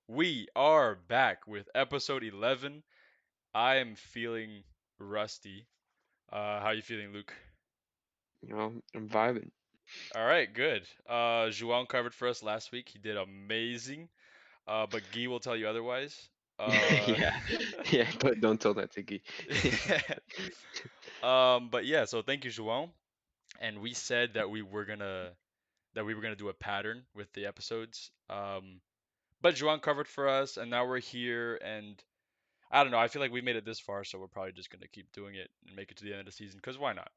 We are back with episode 11. I am feeling rusty. How you feeling, Luke? I'm vibing. All right, good. João covered for us last week. He did amazing. But Guy will tell you otherwise. Uh, Yeah, yeah. Don't tell that to Gee. but yeah, so thank you, João. And we said that we were gonna do a pattern with the episodes. But João covered for us, and now we're here, and I don't know. I feel like we made it this far, so we're probably just gonna keep doing it and make it to the end of the season. Cause why not?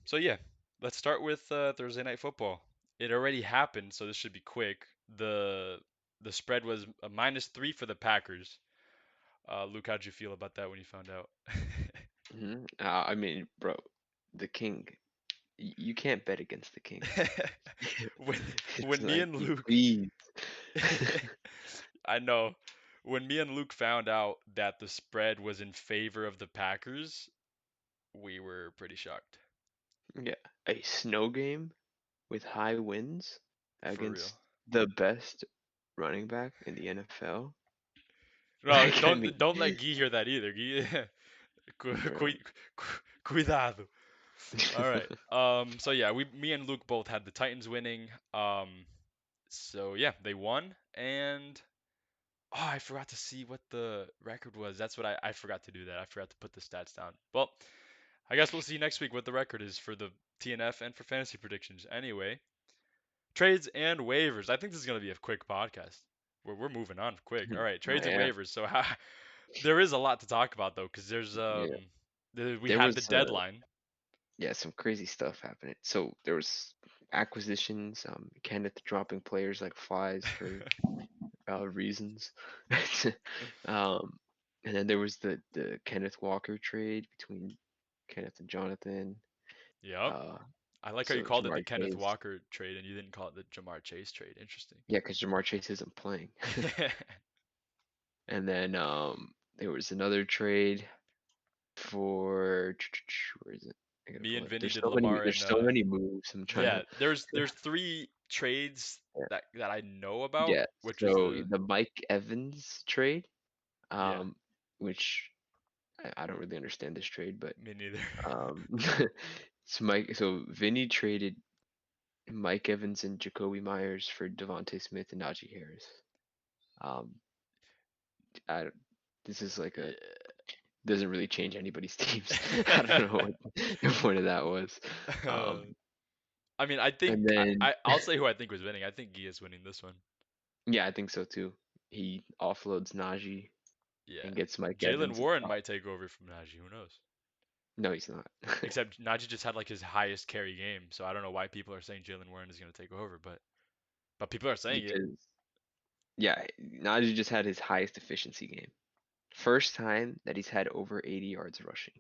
So yeah, let's start with Thursday night football. It already happened, so this should be quick. The spread was a -3 for the Packers. Luke, how'd you feel about that when you found out? I mean, bro, the king. You can't bet against the king. when It's when me like, and Luke, please. I know, when me and Luke found out that the spread was in favor of the Packers, we were pretty shocked. Yeah, a snow game with high winds For real. against the best running back in the NFL. No, Like, I don't mean, don't let Guy hear that either. Guy, bro. cuidado. All right. So yeah, me and Luke both had the Titans winning. So yeah, they won, and I forgot to see what the record was. That's what I forgot to do that. I forgot to put the stats down. Well, I guess we'll see next week what the record is for the TNF and for fantasy predictions. Anyway, trades and waivers. I think this is gonna be a quick podcast. We're moving on quick. All right, Oh trades and yeah, waivers. So there is a lot to talk about though, because yeah. we There had the was deadline. yeah, some crazy stuff happening. So there was acquisitions, Kenneth dropping players like flies for valid reasons. um, and then there was the Kenneth Walker trade between Kenneth and Jonathan. Yep. Uh, I like how you so called it the Jamar Kenneth Chase, Walker trade and you didn't call it the Jamar Chase trade. Interesting. yeah, because Jamar Chase isn't playing. And then there was another trade for where is it? I gotta Me pull and it up. Vinny did Lamar There's and so many moves. I'm trying yeah, to. there's three trades that I know about, Yeah, which was so the the Mike Evans trade, yeah, um, which I don't really understand this trade, but me neither. um, so Vinny traded Mike Evans and Jacoby Myers for Devontae Smith and Najee Harris. Um, I, don't- this is like a doesn't really change anybody's teams. I don't know what the point of that was. Uh, Um, I mean, I think and then I'll say who I think was winning. I think Guy is winning this one. yeah, I think so too. He offloads Najee Yeah. and gets Mike Jalen Evans. Warren might take over from Najee. Who knows? No, he's not. Except Najee just had like his highest carry game, so I don't know why people are saying Jalen Warren is going to take over, but people are saying it. Because yeah, Najee just had his highest efficiency game. First time that he's had over 80 yards rushing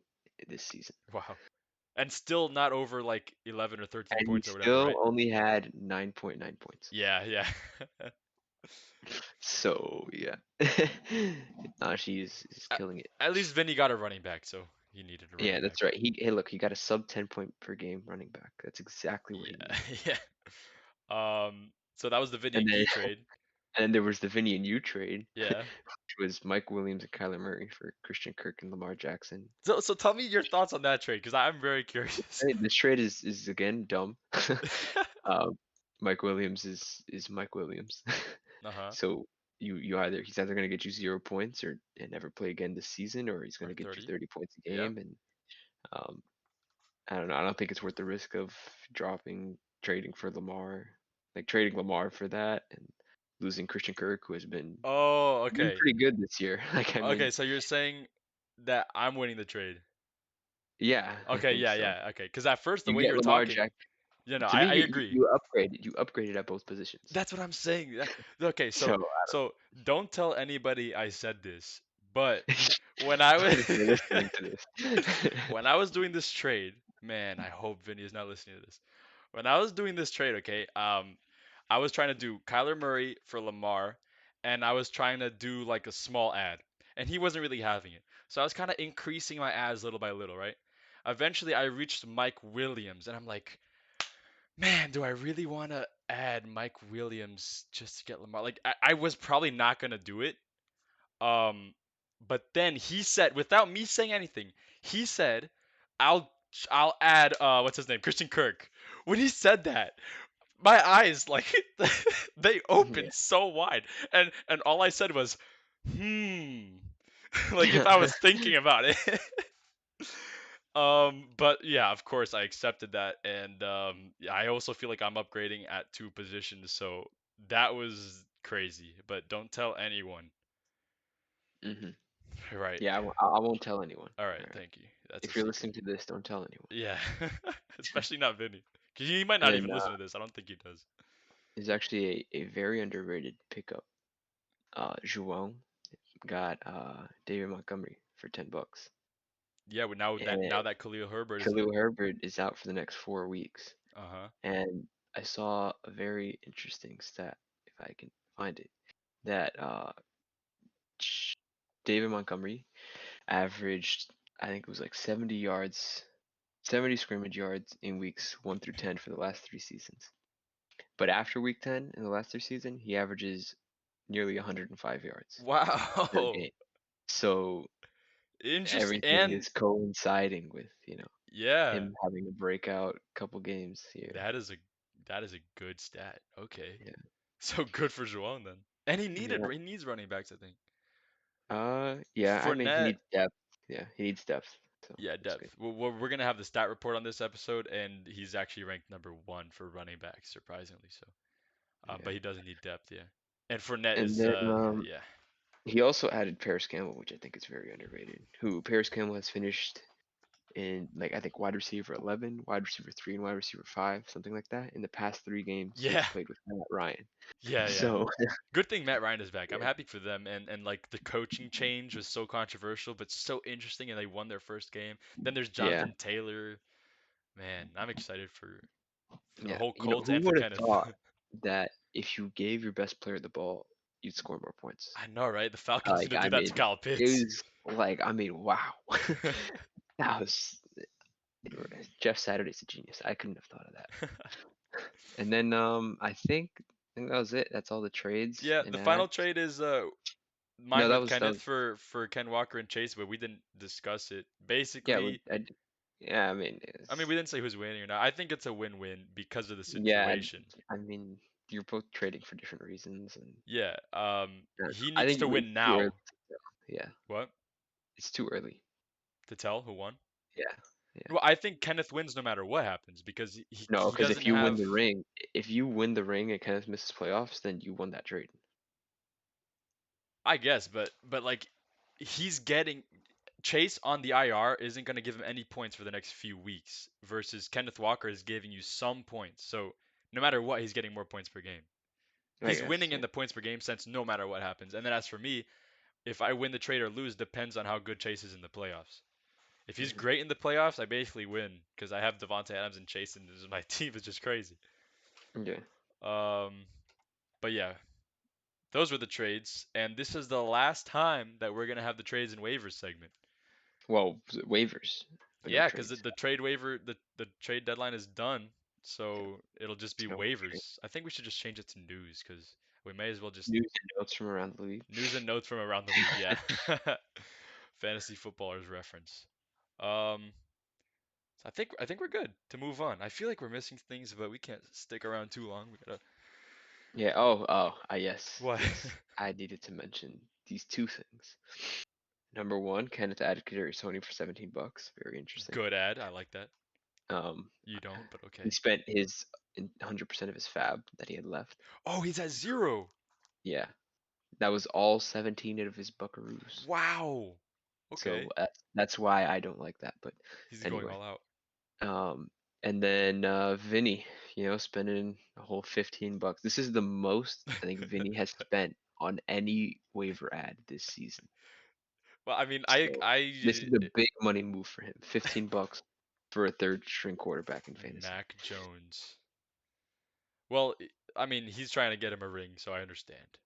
this season. Wow. And still not over like 11 or 13 And he points or whatever, still right? only had 9.9 points. Yeah, yeah. So yeah. Najee is At, killing it. at least Vinny got a running back, so he needed a Yeah, running that's back. right. Hey look, he got a sub 10 point per game running back. That's exactly what he Yeah, needed. so that was the Vinny And and then Gee trade. and then there was the Vinny and you trade, Yeah. which was Mike Williams and Kyler Murray for Christian Kirk and Lamar Jackson. So tell me your thoughts on that trade, because I'm very curious. This trade is again dumb. Um, Mike Williams is Mike Williams. Uh-huh. So you either he's either gonna get you 0 points or and never play again this season, or he's Or gonna get you 30. 30 points a Yep. game. And um, I don't know. I don't think it's worth the risk of trading for Lamar, like trading Lamar for that and losing Christian Kirk, who has Oh, been okay. pretty good this year. Like I Okay, mean, so you're saying that I'm winning the trade. yeah, I Okay, think yeah, so. yeah. Okay, because at first the You way you get were Lamar talking, Jack. To me, I agree. you upgraded at both positions. That's what I'm saying. Okay, So so don't tell anybody I said this, but when I what if they're was listening to this? when I was doing this trade, man, I hope Vinny is not listening to this. When I was doing this trade, okay, I was trying to do Kyler Murray for Lamar, and I was trying to do like a small ad, and he wasn't really having it. So I was kind of increasing my ads little by little, right? Eventually, I reached Mike Williams, and I'm like, Man, do I really want to add Mike Williams just to get Lamar? Like, I was probably not gonna do it. Um, but then he said, without me saying anything, he said, "I'll I'll add what's his name, Christian Kirk." When he said that, my eyes like they Yeah. opened so wide, and all I said was, "Hmm," like if I was thinking about it. But yeah, of course I accepted that, and yeah, I also feel like I'm upgrading at two positions, so that was crazy. But don't tell anyone. hmm Right. Yeah, I won't tell anyone. All All right. right. Thank you. That's a If you're secret. listening to this, don't tell anyone. Yeah. Especially not Vinny. 'Cause he might And not then even listen to this. I don't think he does. there's actually a very underrated pickup. João got David Montgomery for $10, Yeah. But now that and Khalil Herbert is. Khalil Herbert is out for the next 4 weeks. Uh-huh. And I saw a very interesting stat, if I can find it, that David Montgomery averaged, I think it was like 70 yards, 70 scrimmage yards in weeks 1 through 10 for the last 3 seasons. But after week 10 in the last 3 seasons, he averages nearly 105 yards per Wow. game. So Interesting. everything And is coinciding with, yeah, him having a breakout couple games here. that is a that is a good stat. Okay. Yeah. So good for Juwan then. And Yeah. he needs running backs, I think. Yeah, I mean, he Fournette, needs depth. Yeah, he needs depth. So yeah, that's good. depth. We're gonna have the stat report on this episode, and he's actually ranked number one for running backs, surprisingly so. Yeah. But he doesn't need depth, yeah. And Fournette And is, then yeah, he also added Paris Campbell, which I think is very underrated. Who Paris Campbell has finished in, like, I think wide receiver 11, wide receiver 3, and wide receiver 5, something like that in the past 3 games he has yeah, played with Matt Ryan. yeah, yeah. So Good thing Matt Ryan is back. I'm yeah, happy for them, and like the coaching change was so controversial, but so interesting, and they won their first game. Then there's yeah, Jonathan Taylor. Man, I'm excited for the yeah. whole You know, Colts who and for would have Kenneth. thought that if you gave your best player the ball, you'd score more points? I know, right? The Falcons Like, gonna I do that to mean, Kyle it Pitts. was like, I mean, wow. That was Jeff Saturday's a genius. I couldn't have thought of that. And then I think that was it. That's all the trades Yeah, and the final ads. trade is No, mine that with was that Kenneth was for Ken Walker and Chase, but we didn't discuss it. yeah. Basically, Yeah, I mean, I mean, we didn't say who's winning or not. I think it's a win-win because of the yeah, situation. I mean, you're both trading for different reasons, and Yeah, uh, he I needs think to it's win too early now. to tell. Yeah, What? it's too early. To tell who won? Yeah, yeah. Well, I think Kenneth wins no matter what happens because No, he because doesn't if you win have. the ring, if you win the ring and Kenneth misses playoffs, then you won that trade. I guess, but like he's getting Chase on the IR isn't going to give him any points for the next few weeks versus Kenneth Walker is giving you some points. So no matter what, he's getting more points per game. I He's guess. winning in Yeah. the points per game sense no matter what happens. And then as for me, if I win the trade or lose depends on how good Chase is in the playoffs. If he's hmm great in the playoffs, I basically win because I have Devontae Adams and Chase and my team is just crazy. Yeah. Um, but yeah, those were the trades, and this is the last time that we're gonna have the trades and waivers segment. Well, waivers, but no Yeah, because trades. the trade waiver, the trade deadline is done, Yeah. so it'll just be So no trade. waivers. I think we should just change it to news because we may as well just News and notes from around the league. news and notes from around the league. Yeah, fantasy footballers reference. Um, so I think we're good to move on. I feel like we're missing things, but we can't stick around too long. We gotta Yeah. Oh. Yes. what? Yes. I needed to mention these two things. Number one, Kenneth added Kadarius Toney for $17. Very interesting. Good ad. I like that. Um, You don't, but he okay. spent his 100% of his fab that he had left. Oh, he's at zero. Yeah, that was all 17 of his Buckaroos. Wow. So Okay. that's why I don't like that. But He's going anyway, all out. um, and then Vinny, spending a whole $15. This is the most I think Vinny has spent on any waiver ad this season. Well, I mean, So this is a big money move for him. $15 for a third string quarterback in fantasy. Mac Jones. Well, I mean, he's trying to get him a ring, so I understand.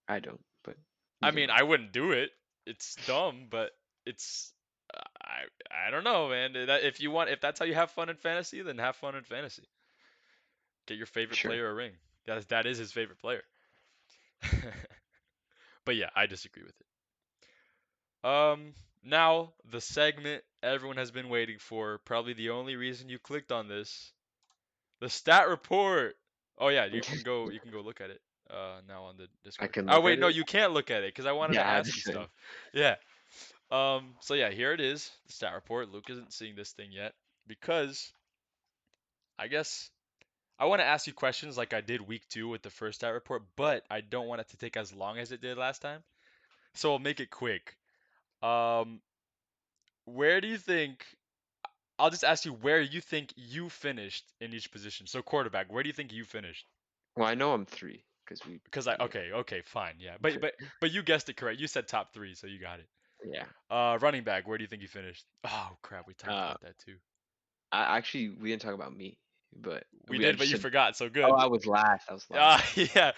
I don't, but I neither mean, mind. I wouldn't do it. It's dumb, but it's I don't know, man. That if you want if that's how you have fun in fantasy, then have fun in fantasy. Get your favorite Sure. player a ring. That is his favorite player. But yeah, I disagree with it. Now the segment everyone has been waiting for. Probably the only reason you clicked on this. The stat report. Oh yeah, you can go look at it. Now on the I Discord. can Oh look wait, at no, it. you can't look at it because I wanted to Yeah, I ask you just stuff. Yeah. So yeah, here it is, the stat report. Luke isn't seeing this thing yet because I guess I want to ask you questions like I did week 2 with the first stat report, but I don't want it to take as long as it did last time. So I'll make it quick. Um, where do you think? I'll just ask you where you think you finished in each position. So quarterback, where do you think you finished? well, I know I'm three because we Because I yeah. okay, fine, yeah. But you guessed it correct. You said top 3, so you got it. Yeah. Running back, where do you think you finished? Oh crap, we talked Uh, about that too. I actually we didn't talk about me, but We I did, but just you said, forgot. So oh, good. I was last. I was last. Yeah.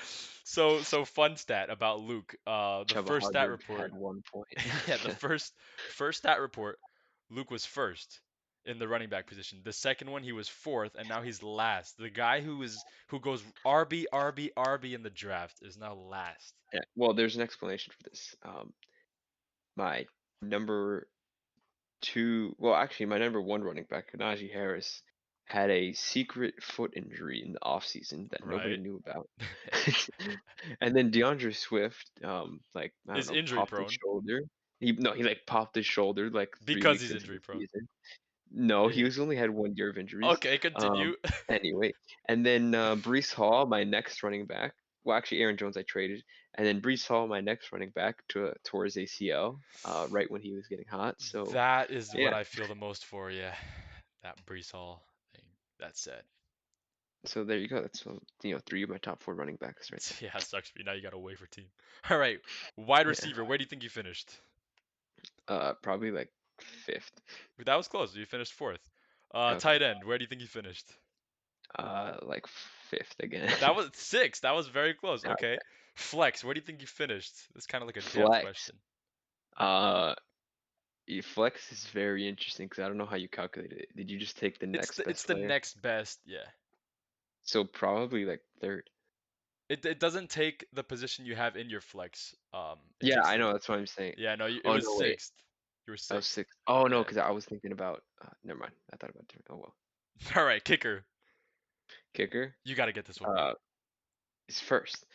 So fun stat about Luke. The Chuba first stat Hubbard had report. 1 point. Yeah, the first stat report, Luke was first in the running back position. The second one, he was fourth, and now he's last. The guy who goes RB RB RB in the draft is now last. Yeah. Well, there's an explanation for this. My number two, well, actually, my number one running back, Najee Harris, had a secret foot injury in the offseason that nobody Right. knew about. And then DeAndre Swift, like, I don't Is know, injury popped his prone shoulder. He like popped his shoulder like three because weeks he's into the injury prone. season. No, Yeah. he was only had 1 year of injuries. Okay, Um, continue. anyway, and then Brees Hall, my next running back. Well, actually, Aaron Jones I traded, and then Brees Hall, my next running back, tore his ACL right when he was getting hot. So That is what yeah, I feel the most for. Yeah, that Brees Hall thing. That's sad. so there you go. That's three of my top four running backs right there. Yeah, it sucks for you. Now you got a waiver team. All right, wide Yeah, receiver. Where do you think you finished? probably like fifth. That was close. You finished fourth. Okay, Tight end. Where do you think you finished? like fifth again. That was sixth. That was very close. Uh, Okay. Flex. Where do you think you finished? It's kind of like a depth Flex. question. Uh, Flex is very interesting because I don't know how you calculated it. Did you just take the It's next the it's best the player? next best. Yeah. So probably like third. It doesn't take the position you have in your flex. It Yeah, takes I the know. That's what I'm saying. yeah. No, it Oh was no, wait. sixth. You were I was sixth. sixth. Oh no, Yeah. because I was thinking about. Never mind. I thought about different. Oh well. All right, kicker. Kicker. You got to get this with me. Uh, is first.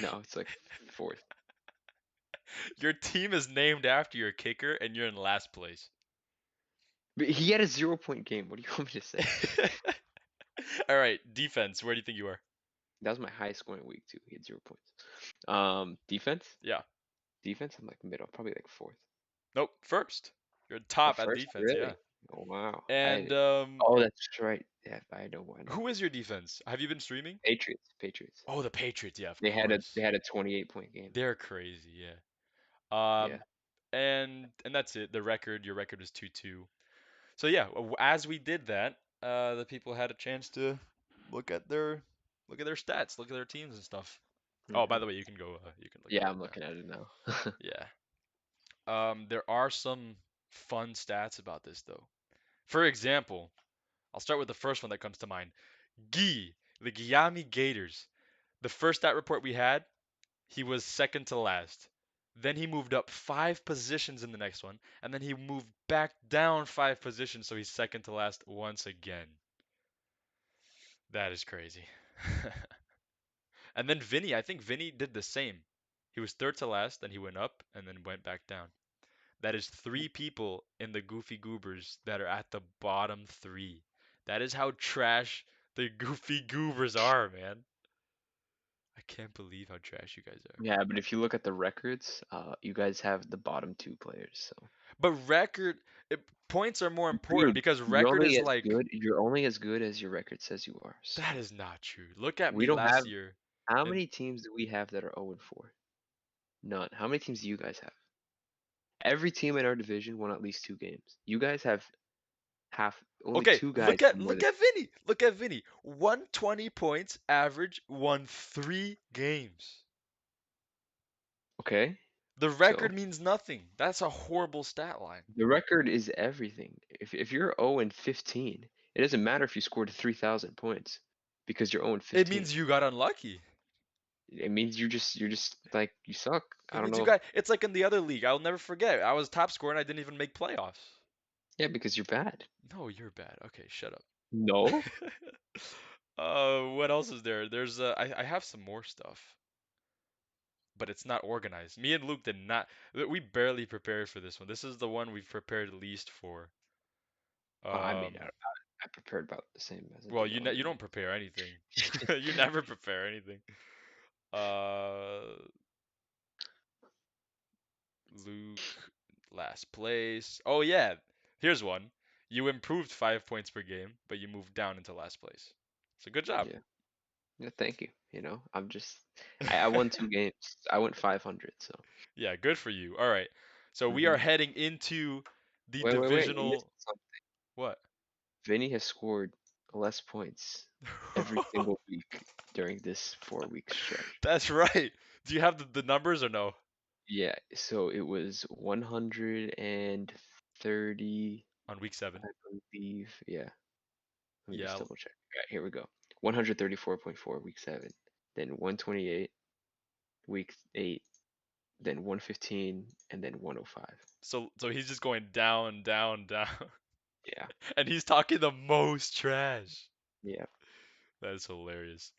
No, it's like fourth. Your team is named after your kicker, and you're in last place. But he had a 0 point game. What do you want me to say? All right, defense. Where do you think you are? That was my highest scoring week too. He had 0 points. Defense. Yeah. Defense. I'm like middle, probably like fourth. Nope. First. You're Oh, top at first, defense. Yeah. really? Oh wow. And Oh, that's right. Yeah, I know why now. who is your defense? Have you been streaming? Patriots. Patriots. Oh, the Patriots. Yeah, of They course. had a 28 point game. They're crazy. Yeah. Yeah. And that's it. Your record was 2-2. So yeah, as we did that, the people had a chance to look at their look at their stats, look at their teams and stuff. Oh, by Hmm. the way, you can go. You can look at Yeah, it I'm now. looking at it now. Yeah. There are some fun stats about this though. For example, I'll start with the first one that comes to mind. The Guillami Gators. The first stat report we had, he was second to last. Then he moved up 5 positions in the next one, and then he moved back down 5 positions, so he's second to last once again. That is crazy. And then Vinny, I think Vinny did the same. He was third to last, then he went up, and then went back down. That is 3 people in the Goofy Goobers that are at the bottom 3. That is how trash the Goofy Goobers are, man. I can't believe how trash you guys are. Yeah, but if you look at the records, you guys have the bottom two players. So, But points are more important dude, because record is like you're only as good as your record says you are. that So is not true. Look at we me don't have. last year. How And many teams do we have that are 0 and 4? None. How many teams do you guys have? Every team in our division won at least 2 games. You guys have only okay, two guys look have at more look than. at Vinny. Look at Vinny. 120 points average, won 3 games. Okay, The so record means nothing. That's a horrible stat line. the record is everything. If you're 0 and 15, it doesn't matter if you scored 3,000 points. because you're 0 It 15. means you got unlucky. It means you're just like you suck. I It don't means you know. got. It's like in the other league. I'll never forget. I was top scorer and I didn't even make playoffs. Yeah, because you're bad. No, you're bad. Okay, shut up. No. What else is there? I have some more stuff, but it's not organized. Me and Luke did not. We barely prepared for this one. This is the one we've prepared least for. I mean, Um, I prepared about the same as I well, did all you your don't ones. prepare anything. You never prepare anything. Uh, Luke, last place. Oh yeah, here's one. You improved 5 points per game, but you moved down into last place. So good job. Yeah. Yeah. Thank you. I'm just. I won 2 games. I went 500. So. Yeah, good for you. All right. So we are hmm heading into the Wait. You missed divisional. something. What? Vinny has scored less points every single week during this 4 week stretch. That's right. Do you have the numbers or no? Yeah. So it was 130, On week 7. I believe. Yeah. Let me just Yeah. double check. All right, here we go. 134.4 week 7, then 128 week 8, then 115, and then 105. So he's just going down, down, down. Yeah, And he's talking the most trash. yeah, That is hilarious.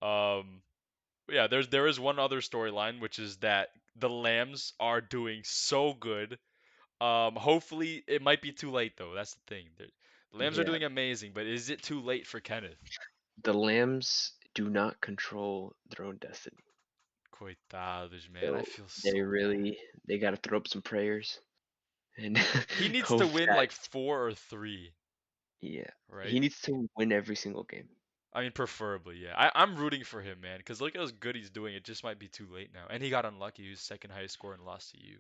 Um yeah, there is one other storyline, which is that the Lambs are doing so good. Hopefully it might be too late though. That's the thing. The Lambs are yeah. doing amazing, but is it too late for Kenneth? The Lambs do not control their own destiny. Coitados, man. I So feel they so bad. really they got to throw up some prayers and He needs to hope win that like 4 or 3, yeah, he right? needs to win every single game. I mean, preferably, yeah. I'm rooting for him, man, because look at how good he's doing. It just might be too late now. And he got unlucky. He was second highest score and lost to you.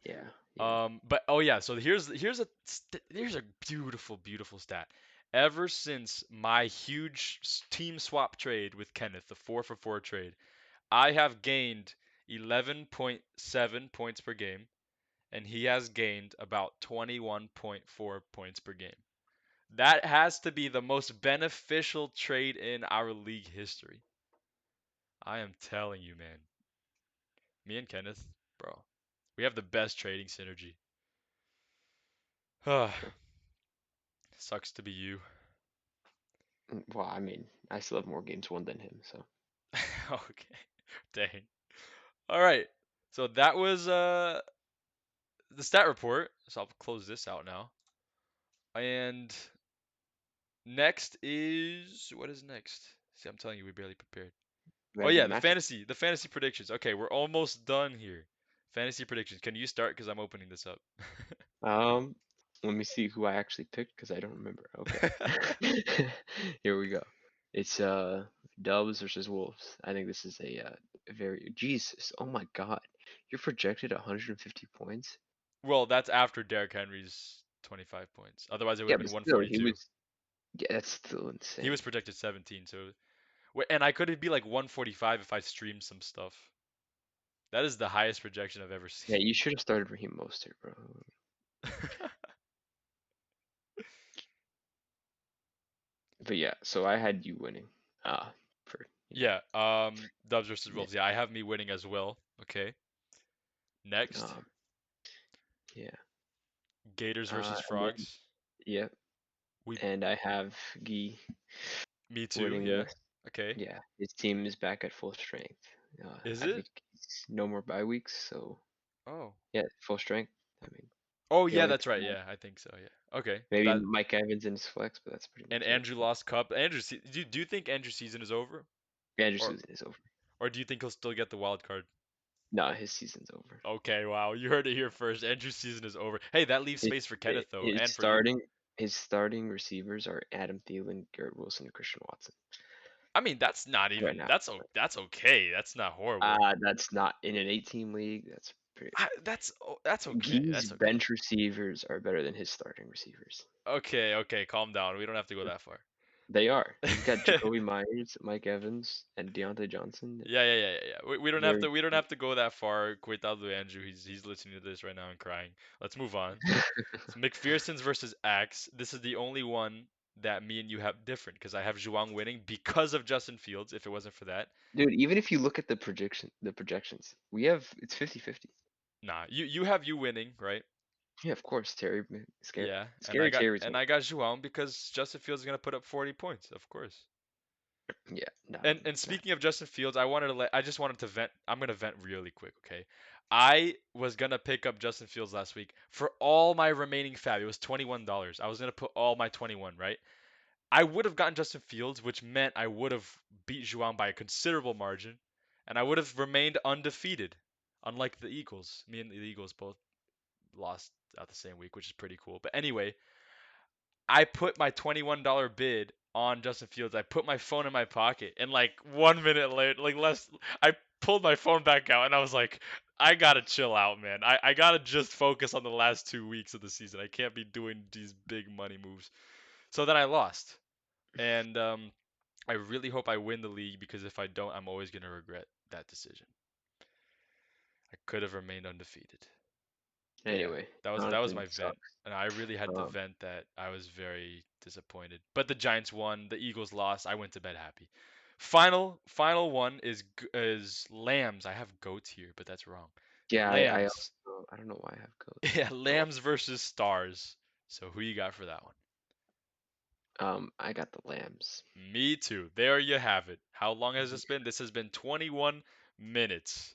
Yeah, yeah, But oh yeah, so here's a beautiful, beautiful stat. Ever since my huge team swap trade with Kenneth, the 4-for-4 trade, I have gained 11.7 points per game, and he has gained about 21.4 points per game. That has to be the most beneficial trade in our league history. I am telling you, man. Me and Kenneth, bro, we have the best trading synergy. sure. Sucks to be you. Well, I mean, I still have more games won than him, so Okay. Dang. All right. So that was the stat report. So I'll close this out now. And next is what is next? See, I'm telling you, we barely prepared. Oh random yeah, matchup. the fantasy predictions. Okay, we're almost done here. Fantasy predictions. Can you start? Because I'm opening this up. Um, Let me see who I actually picked because I don't remember. Okay. Here we go. It's Dubs versus Wolves. I think this is a very Jesus. Oh my God. You're projected 150 points? Well, that's after Derrick Henry's 25 points. Otherwise, it would Yeah, have but been still, he 142. was yeah, that's still He was insane. projected 17, so and I could be like 145 if I streamed some stuff. That is the highest projection I've ever Yeah, seen. you should have started Raheem Mostert, bro. But yeah, so I had you winning. For Yeah, Dubs versus yeah. Wolves. Yeah, I have me winning as well. Okay. Next, Um, yeah. Gators versus And then Frogs. yeah, We, and I have Guy me too. winning Yeah. this. Okay. Yeah, his team is back at full strength. Is I it? think he's no more bye weeks, so Oh. yeah, full strength. I mean, Oh the yeah, only that's thing right. Yeah, I think so. Yeah. Okay. maybe That Mike Evans in his flex, but that's pretty and much it. Andrew lost Cup. Do you think Andrew's season is over, Andrew or season is over. do you think he'll still get the wild card? No, his season's over. Okay. Wow. You heard it here first. Andrew's season is over. Hey, that leaves His space for Kenneth though, his and for you. starting receivers are Adam Thielen, Garrett Wilson, and Christian Watson I mean, that's not right even now. that's okay. That's not horrible. That's not in an 8-team league. That's pretty. That's okay. Guy's That's okay. bench receivers are better than his starting receivers. Okay, okay, calm down. We don't have to go that far. They are. He's got Jacoby Myers, Mike Evans, and Deontay Johnson. Yeah. We don't have Very. to go that far. Coitado Andrew, he's listening to this right now and crying. Let's move on. So McPherson's versus Axe. This is the only one. that me and you have different because I have Zhuang winning because of Justin Fields. If it wasn't for that, Dude, even if you look at the projections, we have it's 50-50. nah, you have you winning, right? Yeah, of course, Yeah, Scary Terry's and winning. I got Zhuang because Justin Fields is gonna put up 40 points, of course. Yeah, no, And nah. speaking of Justin Fields, I just wanted to vent. I'm gonna vent really quick, okay? I was gonna pick up Justin Fields last week for all my remaining fab. It was $21. I was gonna put all my 21, right? I would have gotten Justin Fields, which meant I would have beat Juan by a considerable margin, and I would have remained undefeated. Unlike the Eagles, me and the Eagles both lost out the same week, which is pretty cool. But anyway, I put my $21 bid on Justin Fields. I put my phone in my pocket, and like 1 minute later, like less, I pulled my phone back out, and I was like, I gotta chill out, man. I gotta just focus on the last 2 weeks of the season. I can't be doing these big money moves. So then I lost, and I really hope I win the league because if I don't, I'm always gonna regret that decision. I could have remained undefeated. But yeah, Anyway, that was Jonathan my vent, sucks. and I really had to Um, vent that I was very disappointed. But the Giants won, the Eagles lost. I went to bed happy. Final one is Lambs. I have goats here, but that's wrong. yeah, I Lambs. also I don't know why I have goats. Yeah, Oh, Lambs versus Stars. So who you got for that one? I got the Lambs. Me too. There you have it. How long has this been? This has been 21 minutes.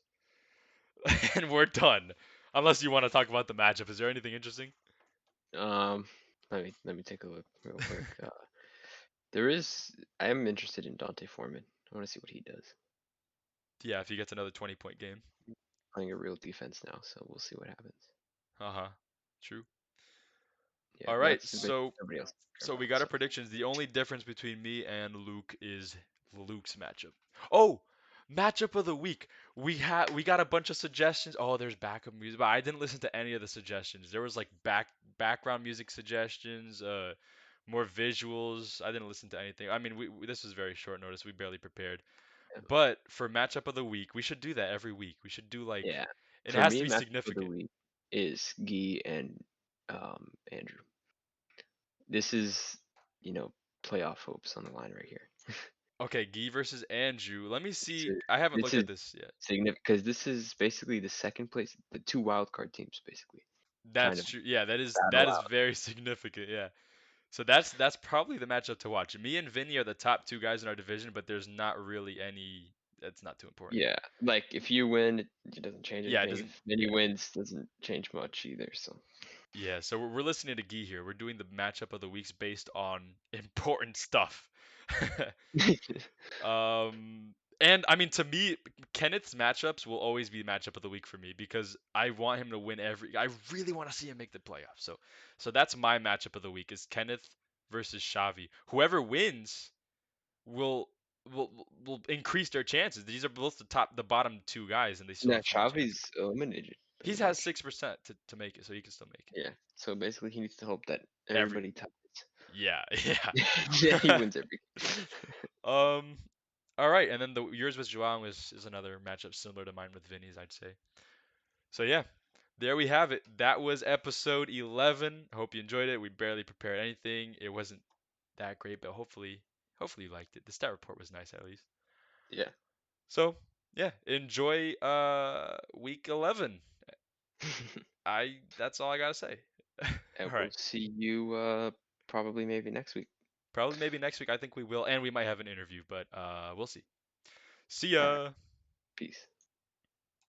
And we're done. Unless you want to talk about the matchup. Is there anything interesting? Um, let me take a look real quick. There is I am interested in Dante Foreman. I want to see what he does. Yeah, if he gets another 20-point game. Playing a real defense now, so we'll see what happens. Uh-huh. True. Yeah, All right. that's basically everybody else I care So we about. got our So predictions. The only difference between me and Luke is Luke's matchup. Oh, matchup of the week. We got a bunch of suggestions. Oh, there's backup music, but I didn't listen to any of the suggestions. There was like background music suggestions, more visuals. I didn't listen to anything. I mean, this was very short notice. We barely prepared. yeah. But for matchup of the week, we should do that every week. We should do like Yeah. it For has to me, be matchup of the significant. week is Gee and Andrew. This is, you know, playoff hopes on the line right here. Okay, Guy versus Andrew. Let me So see. I haven't this looked is at this yet. significant because this is basically the second place, the two wild card teams basically trying That's to true. Yeah, battle that is out. very significant. Yeah. So that's probably the matchup to watch. Me and Vinny are the top two guys in our division, but there's not really any. That's not too important. Yeah, like if you win, it doesn't change Yeah, it anything. doesn't. If Vinny Yeah. wins, doesn't change much either. So Yeah. So we're listening to Guy here. We're doing the matchup of the weeks based on important stuff. And I mean, to me, Kenneth's matchups will always be matchup of the week for me because I want him to win every. I really want to see him make the playoffs. So that's my matchup of the week is Kenneth versus Xavi. Whoever wins will will increase their chances. These are both the bottom two guys, and they still now have small chances. Xavi's eliminated He pretty has much. 6% to make it, so he can still make it. Yeah, so basically he needs to hope that Every everybody ties. yeah, Yeah, he yeah. wins every. um, all right, and then the yours with Joao is another matchup similar to mine with Vinny's, I'd say. So yeah, there we have it. That was episode 11. I hope you enjoyed it. We barely prepared anything. It wasn't that great, but hopefully you liked it. The stat report was nice at least. Yeah. So yeah, enjoy week 11. I That's all I gotta say. And All we'll right, see you probably maybe next week. probably maybe next week. I think we will, and we might have an interview, but we'll see. See All right. ya. Peace.